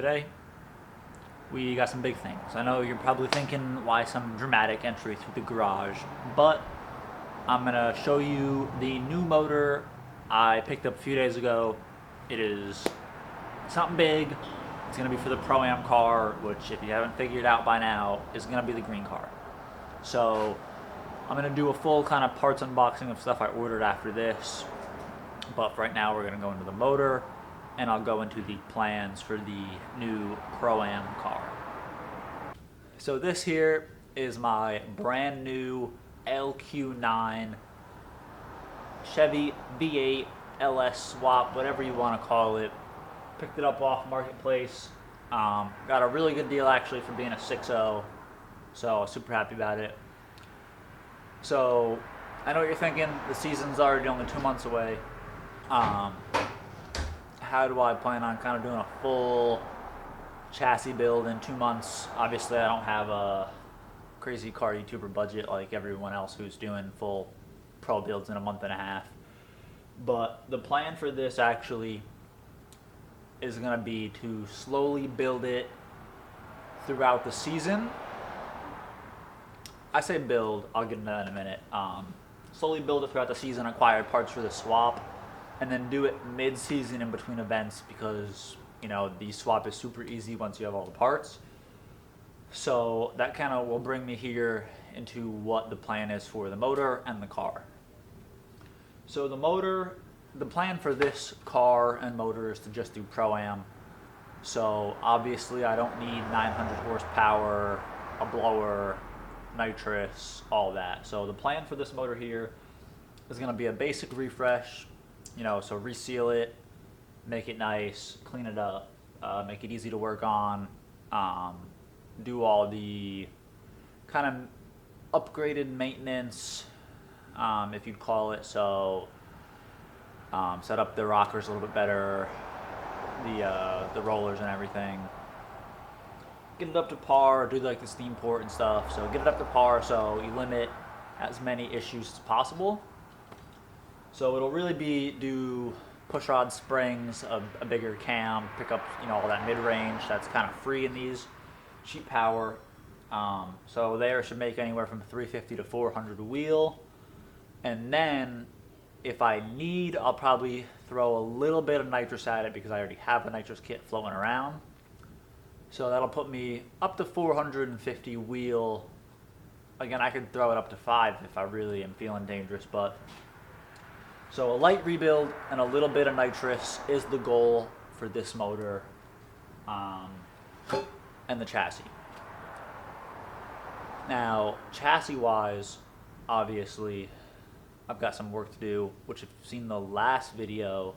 today we got some big things. I know you're probably thinking why some dramatic entry through the garage, but I'm gonna show you the new motor I picked up a few days ago. It is something big. It's gonna be for the Pro-Am car, which if you haven't figured out by now, is gonna be the green car. So I'm gonna do a full kind of parts unboxing of stuff I ordered after this. But for right now, we're gonna go into the motor, and I'll go into the plans for the new Pro-Am car. So this here is my brand new LQ9 Chevy V8 LS swap, whatever you want to call it. Picked it up off Marketplace. Got a really good deal actually for being a 6.0, so super happy about it. So I know what you're thinking, the season's already only 2 months away. How do I plan on kind of doing a full chassis build in 2 months? Obviously I don't have a crazy car YouTuber budget like everyone else who's doing full pro builds in a month and a half. But the plan for this actually is going to be to slowly build it throughout the season. I say build, I'll get into that in a minute. Slowly build it throughout the season, acquire parts for the swap, and then do it mid-season in between events because, you know, the swap is super easy once you have all the parts. So that kind of will bring me here into what the plan is for the motor and the car. So the motor, the plan for this car and motor is to just do Pro-Am. So obviously I don't need 900 horsepower, a blower, nitrous, all that. So the plan for this motor here is going to be a basic refresh, you know, so reseal it, make it nice, clean it up, make it easy to work on, do all the kind of upgraded maintenance, if you'd call it. So set up the rockers a little bit better, the rollers and everything. Get it up to par, do like the steam port and stuff. So get it up to par so you limit as many issues as possible. So it'll really be do push rod springs, a bigger cam, pick up, you know, all that mid-range that's kind of free in these, cheap power. So there should make anywhere from 350 to 400 a wheel. And then if I need, I'll probably throw a little bit of nitrous at it because I already have a nitrous kit floating around. So that'll put me up to 450 wheel. Again, I could throw it up to 5 if I really am feeling dangerous, but so a light rebuild and a little bit of nitrous is the goal for this motor and the chassis. Now, chassis-wise, obviously, I've got some work to do, which if you've seen the last video,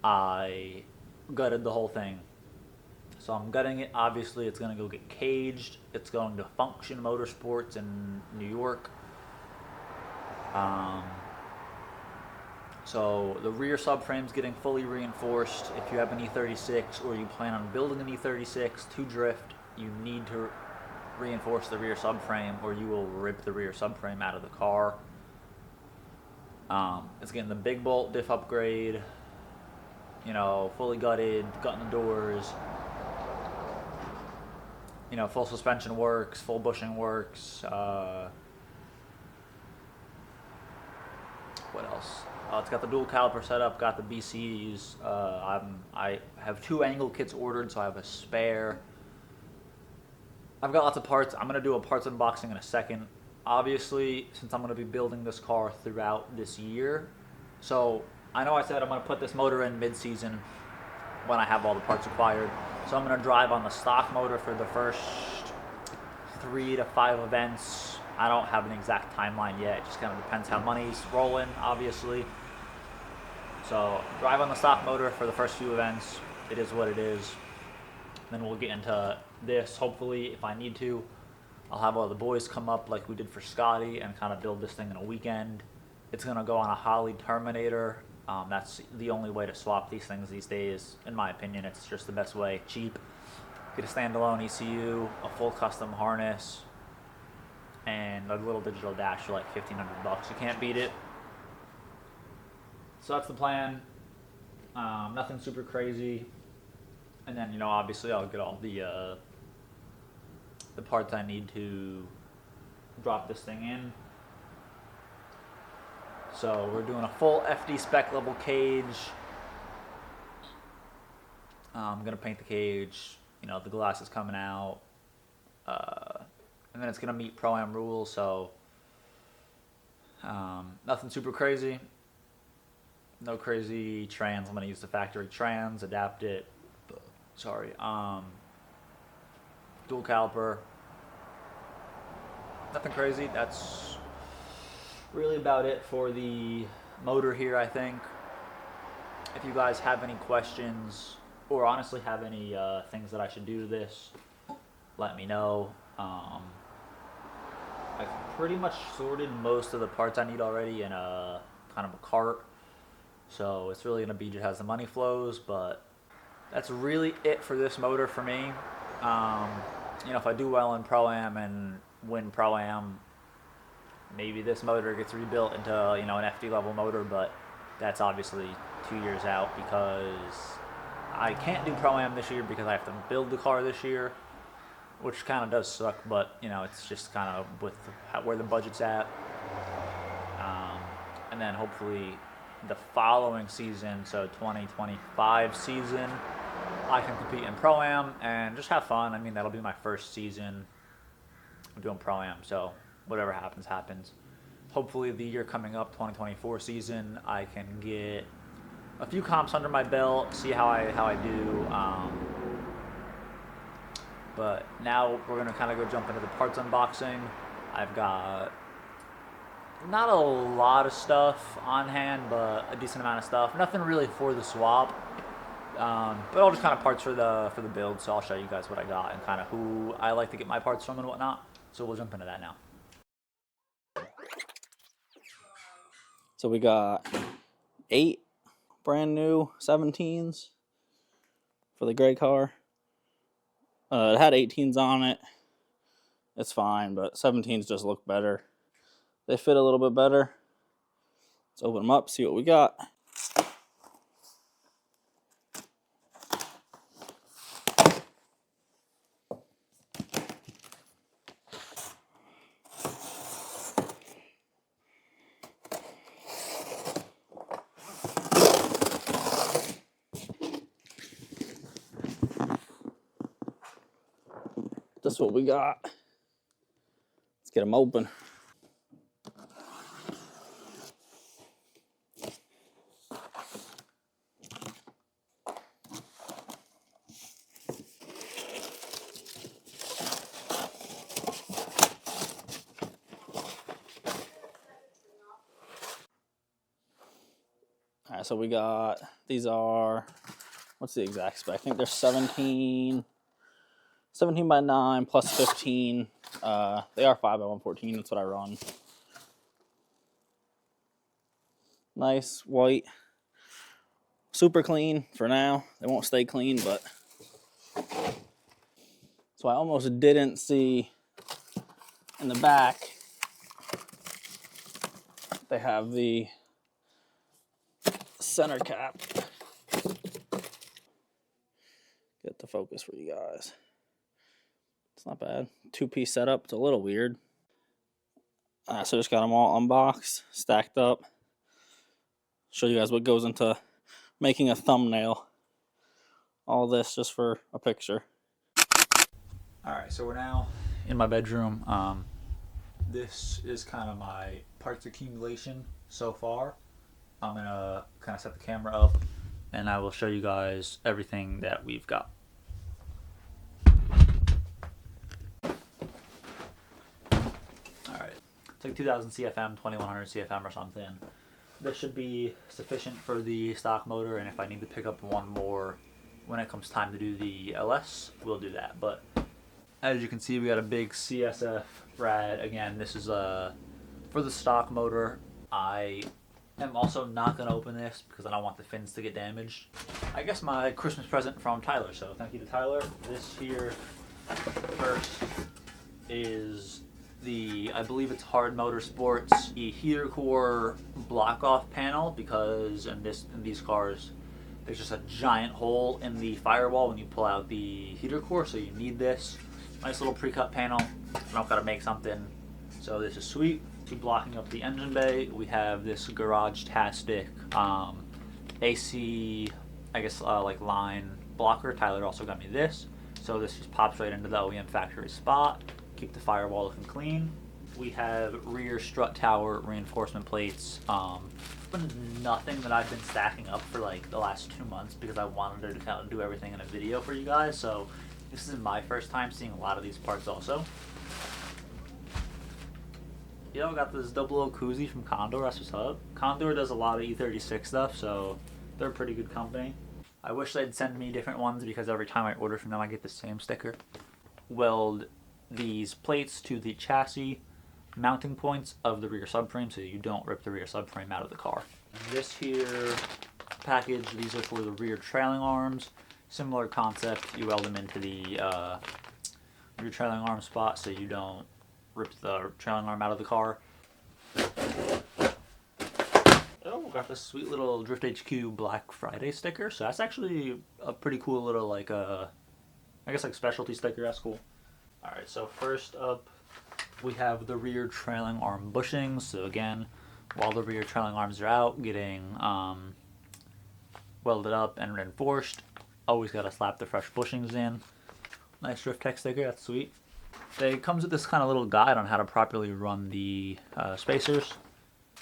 I gutted the whole thing. So I'm gutting it. Obviously, it's going to go get caged. It's going to Function Motorsports in New York. So the rear subframe's getting fully reinforced. If you have an E36 or you plan on building an E36 to drift, you need to reinforce the rear subframe or you will rip the rear subframe out of the car. It's getting the big bolt diff upgrade, you know, fully gutted, gutting the doors, you know, full suspension works, full bushing works. What else? It's got the dual caliper setup, got the BCs. I have 2 angle kits ordered, so I have a spare. I've got lots of parts. I'm going to do a parts unboxing in a second. Obviously, since I'm going to be building this car throughout this year, so I know I said I'm going to put this motor in mid-season when I have all the parts acquired. So I'm going to drive on the stock motor for the first 3 to 5 events. I don't have an exact timeline yet. It just kind of depends how money's rolling, obviously. So drive on the stock motor for the first few events. It is what it is. Then we'll get into this. Hopefully, if I need to, I'll have all the boys come up like we did for Scotty and kind of build this thing in a weekend. It's going to go on a Holley Terminator. That's the only way to swap these things these days. In my opinion, it's just the best way. Cheap. Get a standalone ECU, a full custom harness, and a little digital dash for like $1,500. You can't beat it. So that's the plan. Nothing super crazy. And then, you know, obviously I'll get all the parts I need to drop this thing in. So we're doing a full FD spec level cage. I'm gonna paint the cage. You know, the glass is coming out, and then it's gonna meet Pro-Am rules. So nothing super crazy. No crazy trans. I'm gonna use the factory trans, adapt it. Sorry. Dual caliper. Nothing crazy. That's really about it for the motor here, I think. If you guys have any questions, or honestly have any things that I should do to this, let me know. I've pretty much sorted most of the parts I need already in a kind of a cart, so it's really gonna be just as the money flows. But that's really it for this motor for me. You know, if I do well in Pro-Am and win Pro-Am, maybe this motor gets rebuilt into, you know, an FD level motor, but that's obviously 2 years out because I can't do Pro-Am this year because I have to build the car this year, which kind of does suck, but, you know, it's just kind of with where the budget's at. And then hopefully the following season, so 2025 season, I can compete in Pro-Am and just have fun. I mean, that'll be my first season doing Pro-Am, so whatever happens, happens. Hopefully the year coming up, 2024 season, I can get a few comps under my belt, see how I do. But now we're gonna kind of go jump into the parts unboxing. I've got not a lot of stuff on hand, but a decent amount of stuff. Nothing really for the swap, but all just kind of parts for the build. So I'll show you guys what I got and kind of who I like to get my parts from and whatnot. So we'll jump into that now. So we got 8 brand new 17s for the gray car. It had 18s on it. It's fine, but 17s just look better. They fit a little bit better. Let's open them up, see what we got. That's what we got. Let's get them open. All right, so we got, these are, what's the exact spec? I think they're 17 by 9 plus 15. They are 5 by 114. That's what I run. Nice white, super clean for now. They won't stay clean, but so I almost didn't see in the back. They have the center cap. Get the focus for you guys. It's not bad. 2-piece setup. It's a little weird. So just got them all unboxed, stacked up. Show you guys what goes into making a thumbnail. All this just for a picture. All right, so we're now in my bedroom. This is kind of my parts accumulation so far. I'm gonna kind of set the camera up and I will show you guys everything that we've got. Alright, it's like 2000 CFM, 2100 CFM or something. This should be sufficient for the stock motor, and if I need to pick up one more when it comes time to do the LS, we'll do that. But as you can see, we got a big CSF rad. Again, this is for the stock motor. I am also not going to open this because I don't want the fins to get damaged. I guess my Christmas present from Tyler, so thank you to Tyler. This here first is the, I believe it's Hard Motorsports, the heater core block off panel, because in these cars there's just a giant hole in the firewall when you pull out the heater core, so you need this. Nice little pre-cut panel. I've got to make something, so this is sweet. To blocking up the engine bay, we have this Garage-tastic AC, I guess like line blocker. Tyler also got me this, so this just pops right into the OEM factory spot. Keep the firewall looking clean. We have rear strut tower reinforcement plates. Been nothing that I've been stacking up for like the last 2 months because I wanted to kind of do everything in a video for you guys. So this is my first time seeing a lot of these parts also. Yo, got this double O koozie from Condor. That's what's up. Condor does a lot of E36 stuff, so they're a pretty good company. I wish they'd send me different ones because every time I order from them I get the same sticker. Weld these plates to the chassis mounting points of the rear subframe so you don't rip the rear subframe out of the car. And this here package, these are for the rear trailing arms. Similar concept, you weld them into the rear trailing arm spot so you don't rip the trailing arm out of the car. Oh, got this sweet little Drift HQ Black Friday sticker. So that's actually a pretty cool little like I guess like specialty sticker. That's cool. Alright, so first up we have the rear trailing arm bushings. So again, while the rear trailing arms are out, getting welded up and reinforced, always got to slap the fresh bushings in. Nice Drift Tech sticker, that's sweet. It comes with this kind of little guide on how to properly run the spacers.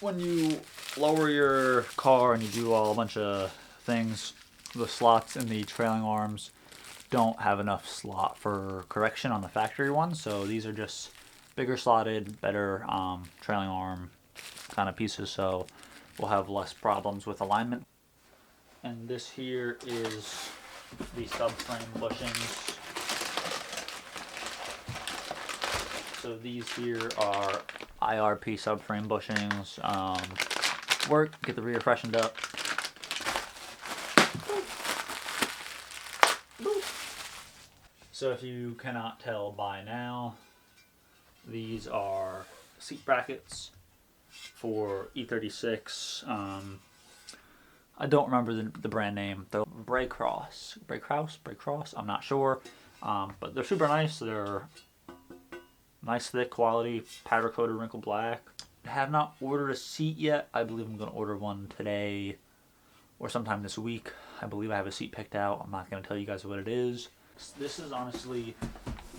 When you lower your car and you do a bunch of things, the slots in the trailing arms don't have enough slot for correction on the factory ones, so these are just bigger slotted, better trailing arm kind of pieces, so we'll have less problems with alignment. And this here is the subframe bushings. So these here are IRP subframe bushings. Get the rear freshened up. So if you cannot tell by now, these are seat brackets for E36. I don't remember the brand name. The Braycross, I'm not sure. But they're super nice. They're nice thick quality, powder coated wrinkle black. Have not ordered a seat yet. I believe I'm going to order one today or sometime this week. I believe I have a seat picked out. I'm not going to tell you guys what it is. This is honestly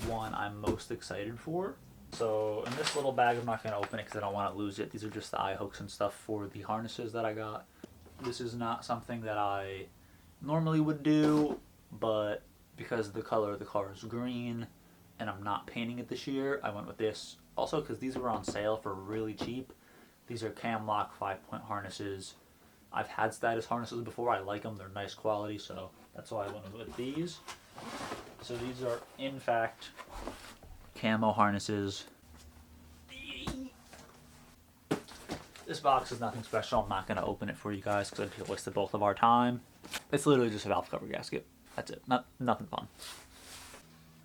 one I'm most excited for. So in this little bag, I'm not going to open it because I don't want to lose it. These are just the eye hooks and stuff for the harnesses that I got. This is not something that I normally would do, but because the color of the car is green and I'm not painting it this year, I went with this. Also because these were on sale for really cheap. These are cam lock 5-point harnesses. I've had status harnesses before. I like them. They're nice quality, so that's why I went with these. So these are, in fact, camo harnesses. This box is nothing special. I'm not going to open it for you guys because I'd wasted both of our time. It's literally just a valve cover gasket. That's it. Nothing fun.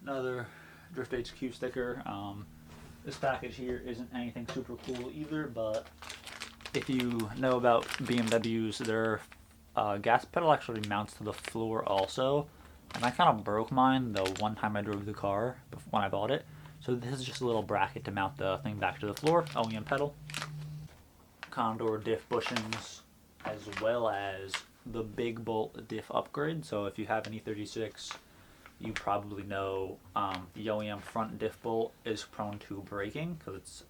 Another Drift HQ sticker. This package here isn't anything super cool either, but if you know about BMWs, their gas pedal actually mounts to the floor also. And I kind of broke mine the one time I drove the car when I bought it. So this is just a little bracket to mount the thing back to the floor. OEM pedal. Condor diff bushings, as well as the big bolt diff upgrade. So if you have an E36, you probably know the OEM front diff bolt is prone to breaking because it's,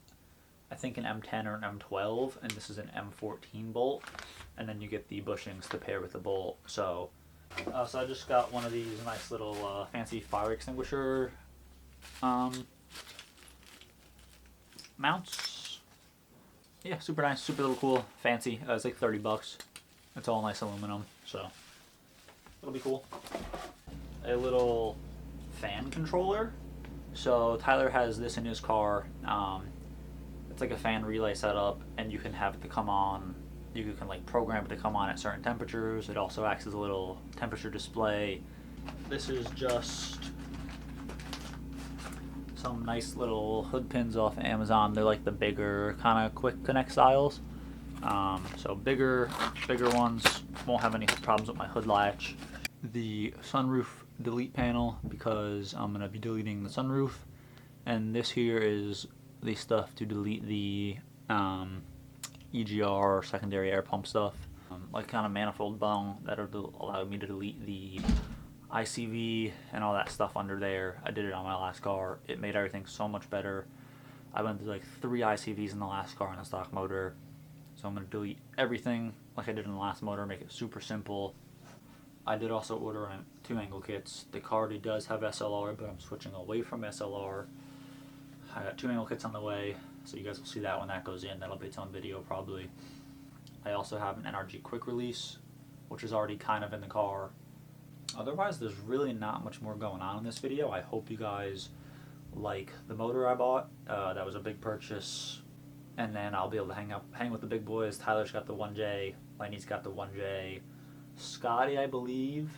I think, an M10 or an M12, and this is an M14 bolt. And then you get the bushings to pair with the bolt. So I just got one of these nice little fancy fire extinguisher mounts. Yeah, super nice, super little cool, fancy. It's like $30. It's all nice aluminum, so it'll be cool. A little fan controller. So Tyler has this in his car. It's like a fan relay setup, and you can have it to come on. You can like program it to come on at certain temperatures. It also acts as a little temperature display. This is just some nice little hood pins off Amazon. They're like the bigger kind of quick connect styles. So bigger ones won't have any problems with my hood latch. The sunroof delete panel, because I'm gonna be deleting the sunroof, and this here is the stuff to delete the EGR, secondary air pump stuff, like kind of manifold bung that'll allow me to delete the ICV and all that stuff under there. I did it on my last car. It made everything so much better. I went through like 3 ICVs in the last car on the stock motor. So I'm going to delete everything like I did in the last motor, make it super simple. I did also order 2 angle kits. The car already does have SLR, but I'm switching away from SLR. I got 2 angle kits on the way, so you guys will see that when that goes in. That'll be its own video probably. I also have an NRG quick release, which is already kind of in the car. Otherwise, there's really not much more going on in this video. I hope you guys like the motor I bought. That was a big purchase. And then I'll be able to hang with the big boys. Tyler's got the 1J. Lenny's got the 1J. Scotty, I believe,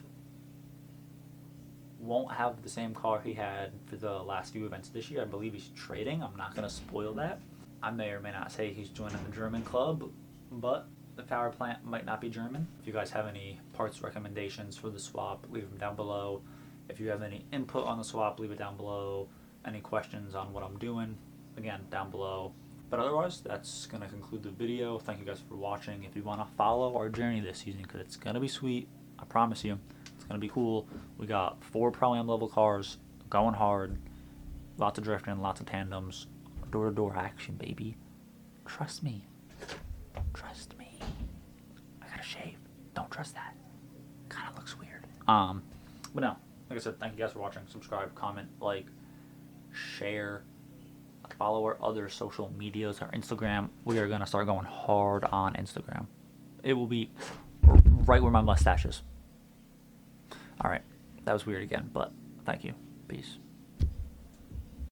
won't have the same car he had for the last few events this year. I believe he's trading. I'm not going to spoil that. I may or may not say he's joining the German club, but the power plant might not be German. If you guys have any parts recommendations for the swap, leave them down below. If you have any input on the swap, leave it down below. Any questions on what I'm doing, again, down below. But otherwise, that's going to conclude the video. Thank you guys for watching. If you want to follow our journey this season, because it's going to be sweet, I promise you, it's going to be cool. We got 4 Pro-Am level cars, going hard, lots of drifting, lots of tandems, door-to-door action, baby. Trust me. Trust me. I got to shave. Don't trust that. Kind of looks weird. But no, like I said, thank you guys for watching. Subscribe, comment, like, share. Follow our other social medias, our Instagram. We are going to start going hard on Instagram. It will be right where my mustache is. Alright, that was weird again, but thank you. Peace.